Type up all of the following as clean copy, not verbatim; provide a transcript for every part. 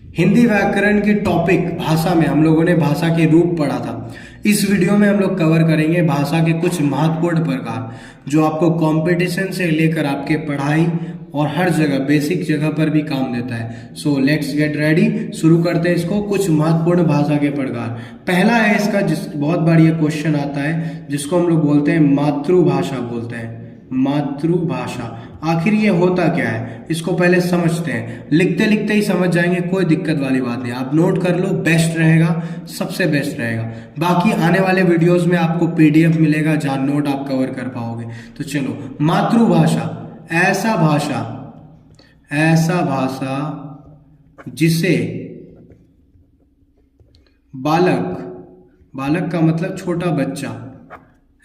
हिंदी व्याकरण के टॉपिक भाषा में हम लोगों ने भाषा के रूप पढ़ा था। इस वीडियो में हम लोग कवर करेंगे भाषा के कुछ महत्वपूर्ण प्रकार जो आपको कंपटीशन से लेकर आपके पढ़ाई और हर जगह बेसिक जगह पर भी काम देता है। सो लेट्स गेट रेडी, शुरू करते हैं इसको। कुछ महत्वपूर्ण भाषा के प्रकार। पहला है इसका बहुत बार ये क्वेश्चन आता है जिसको हम लोग बोलते हैं मातृभाषा बोलते हैं। मातृभाषा आखिर ये होता क्या है, इसको पहले समझते हैं। लिखते लिखते ही समझ जाएंगे, कोई दिक्कत वाली बात नहीं। आप नोट कर लो, बेस्ट रहेगा, सबसे बेस्ट रहेगा। बाकी आने वाले वीडियोस में आपको पीडीएफ मिलेगा जहां नोट आप कवर कर पाओगे। तो चलो, मातृभाषा ऐसा भाषा जिसे बालक का मतलब छोटा बच्चा,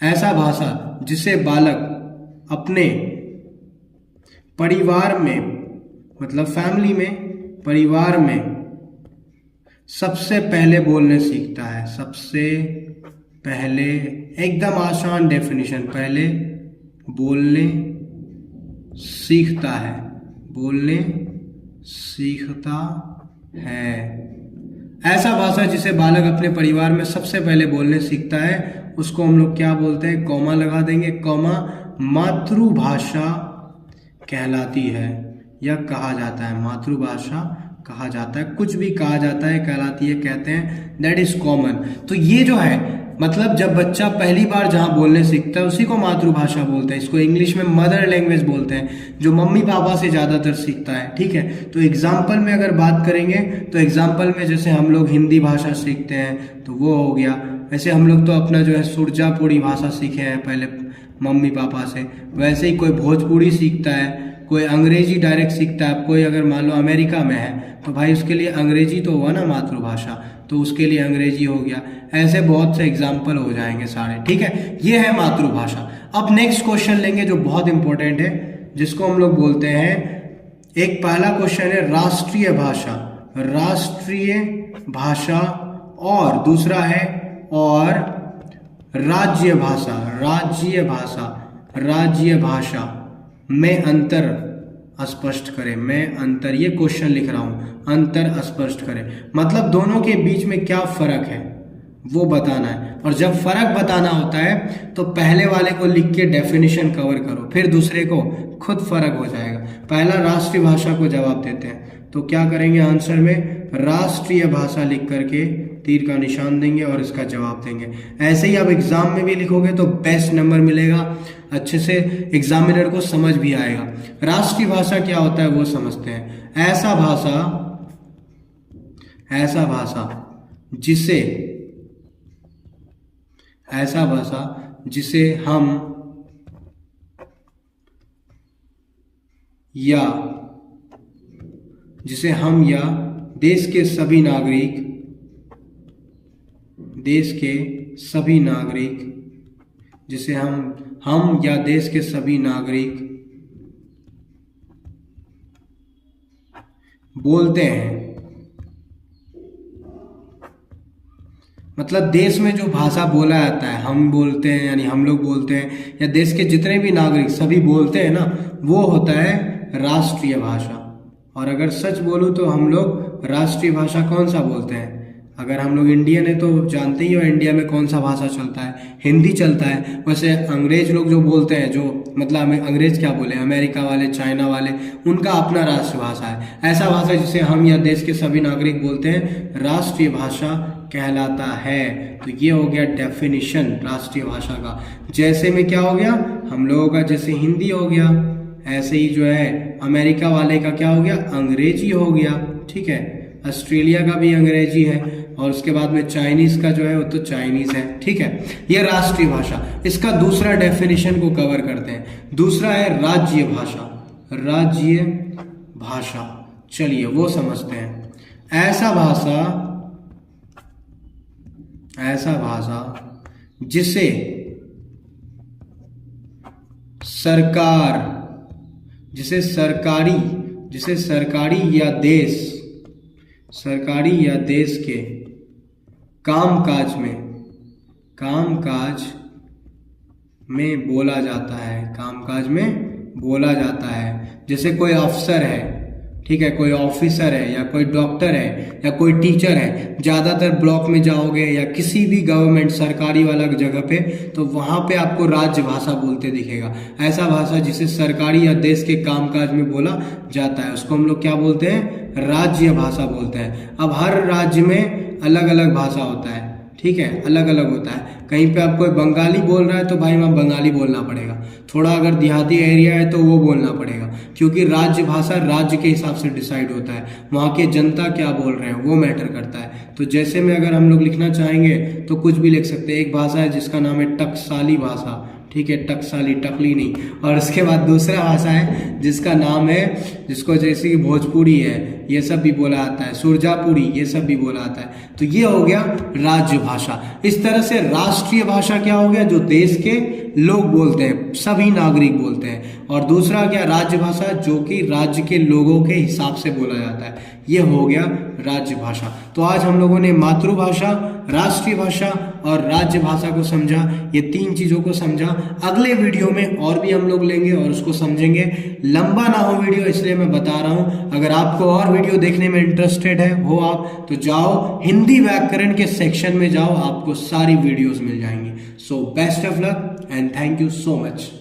ऐसा भाषा जिसे बालक अपने परिवार में मतलब फैमिली में, परिवार में सबसे पहले बोलने सीखता है। सबसे पहले, एकदम आसान डेफिनेशन, पहले बोलने सीखता है, बोलने सीखता है। ऐसा भाषा जिसे बालक अपने परिवार में सबसे पहले बोलने सीखता है, उसको हम लोग क्या बोलते हैं, कॉमा लगा देंगे, कॉमा, मातृभाषा कहलाती है या कहा जाता है। मातृभाषा कहा जाता है, कुछ भी कहा जाता है, कहलाती है, कहते हैं, दैट इज कॉमन। तो ये जो है मतलब जब बच्चा पहली बार जहां बोलने सीखता है उसी को मातृभाषा बोलते हैं। इसको इंग्लिश में मदर लैंग्वेज बोलते हैं, जो मम्मी पापा से ज्यादातर सीखता है। ठीक है, तो एग्जाम्पल में अगर बात करेंगे तो एग्जाम्पल में जैसे हम लोग हिंदी भाषा सीखते हैं तो वो हो गया। ऐसे हम लोग तो अपना जो है सुरजापुरी भाषा सीखे हैं पहले मम्मी पापा से। वैसे ही कोई भोजपुरी सीखता है, कोई अंग्रेजी डायरेक्ट सीखता है। कोई अगर मान लो अमेरिका में है तो भाई उसके लिए अंग्रेजी तो हुआ ना मातृभाषा, तो उसके लिए अंग्रेजी हो गया। ऐसे बहुत से एग्जाम्पल हो जाएंगे सारे। ठीक है, ये है मातृभाषा। अब नेक्स्ट क्वेश्चन लेंगे जो बहुत इंपॉर्टेंट है, जिसको हम लोग बोलते हैं, एक पहला क्वेश्चन है राष्ट्रीय भाषा। राष्ट्रीय भाषा, और दूसरा है और राज्य भाषा। राज्य भाषा में अंतर स्पष्ट करें। मैं अंतर, ये क्वेश्चन लिख रहा हूं, अंतर स्पष्ट करें मतलब दोनों के बीच में क्या फर्क है वो बताना है। और जब फर्क बताना होता है तो पहले वाले को लिख के डेफिनेशन कवर करो, फिर दूसरे को खुद फर्क हो जाएगा। पहला राष्ट्रीय भाषा को जवाब देते हैं तो क्या करेंगे, आंसर में राष्ट्रीय भाषा लिख करके तीर का निशान देंगे और इसका जवाब देंगे। ऐसे ही आप एग्जाम में भी लिखोगे तो बेस्ट नंबर मिलेगा, अच्छे से एग्जामिनर को समझ भी आएगा। राष्ट्रीय भाषा क्या होता है वो समझते हैं। ऐसा भाषा जिसे हम या देश के सभी नागरिक, जिसे हम या देश के सभी नागरिक बोलते हैं। मतलब देश में जो भाषा बोला जाता है, हम बोलते हैं यानी हम लोग बोलते हैं, या देश के जितने भी नागरिक सभी बोलते हैं ना, वो होता है राष्ट्रीय भाषा। और अगर सच बोलूं तो हम लोग राष्ट्रीय भाषा कौन सा बोलते हैं, अगर हम लोग इंडियन है तो जानते ही हो इंडिया में कौन सा भाषा चलता है, हिंदी चलता है। वैसे अंग्रेज लोग जो बोलते हैं, जो मतलब अंग्रेज क्या बोले, अमेरिका वाले, चाइना वाले, उनका अपना राष्ट्रीय भाषा है। ऐसा भाषा जिसे हम या देश के सभी नागरिक बोलते हैं राष्ट्रीय भाषा कहलाता है। तो ये हो गया डेफिनेशन राष्ट्रीय भाषा का। जैसे में क्या हो गया, हम लोगों का जैसे हिंदी हो गया, ऐसे ही जो है अमेरिका वाले का क्या हो गया, अंग्रेजी हो गया। ठीक है, ऑस्ट्रेलिया का भी अंग्रेजी है, और उसके बाद में चाइनीज का जो है वो तो चाइनीज है। ठीक है, ये राष्ट्रीय भाषा। इसका दूसरा डेफिनेशन को कवर करते हैं। दूसरा है राज्य भाषा। चलिए वो समझते हैं। ऐसा भाषा जिसे सरकारी या देश के कामकाज में बोला जाता है। जैसे कोई अफसर है, ठीक है, कोई ऑफिसर है या कोई डॉक्टर है या कोई टीचर है, ज़्यादातर ब्लॉक में जाओगे या किसी भी गवर्नमेंट सरकारी वाला जगह पे, तो वहाँ पे आपको राजभाषा बोलते दिखेगा। ऐसा भाषा जिसे सरकारी या देश के कामकाज में बोला जाता है उसको हम लोग क्या बोलते हैं? राज्य भाषा बोलते हैं। अब हर राज्य में अलग अलग भाषा होता है, ठीक है, अलग अलग होता है। कहीं पे आप कोई बंगाली बोल रहा है तो भाई वहाँ बंगाली बोलना पड़ेगा, थोड़ा अगर देहाती एरिया है तो वो बोलना पड़ेगा, क्योंकि राज्य भाषा राज्य के हिसाब से डिसाइड होता है, वहाँ के जनता क्या बोल रहे हैं वो मैटर करता है। तो जैसे में अगर हम लोग लिखना चाहेंगे तो कुछ भी लिख सकते हैं। एक भाषा है जिसका नाम है टकसाली भाषा, ठीक है, टकसाली, टकली नहीं। और उसके बाद दूसरा भाषा है जिसका नाम है, जिसको जैसे कि भोजपुरी है ये सब भी बोला जाता है, सुरजापुरी ये सब भी बोला जाता है। तो ये हो गया राज्य भाषा। इस तरह से राष्ट्रीय भाषा क्या हो गया? जो देश के लोग बोलते हैं, सभी नागरिक बोलते हैं। और दूसरा क्या? राज्य भाषा, जो कि राज्य के लोगों के हिसाब से बोला जाता है, ये हो गया राज्य भाषा। तो आज हम लोगों ने मातृभाषा, राष्ट्रीय भाषा और राज्य भाषा को समझा, ये तीन चीजों को समझा। अगले वीडियो में और भी हम लोग लेंगे और उसको समझेंगे। लंबा ना हो वीडियो इसलिए मैं बता रहा हूं। अगर आपको और वीडियो देखने में इंटरेस्टेड हो आप, तो जाओ हिंदी व्याकरण के सेक्शन में जाओ, आपको सारी वीडियोस मिल जाएंगी। So best of luck and thank you so much.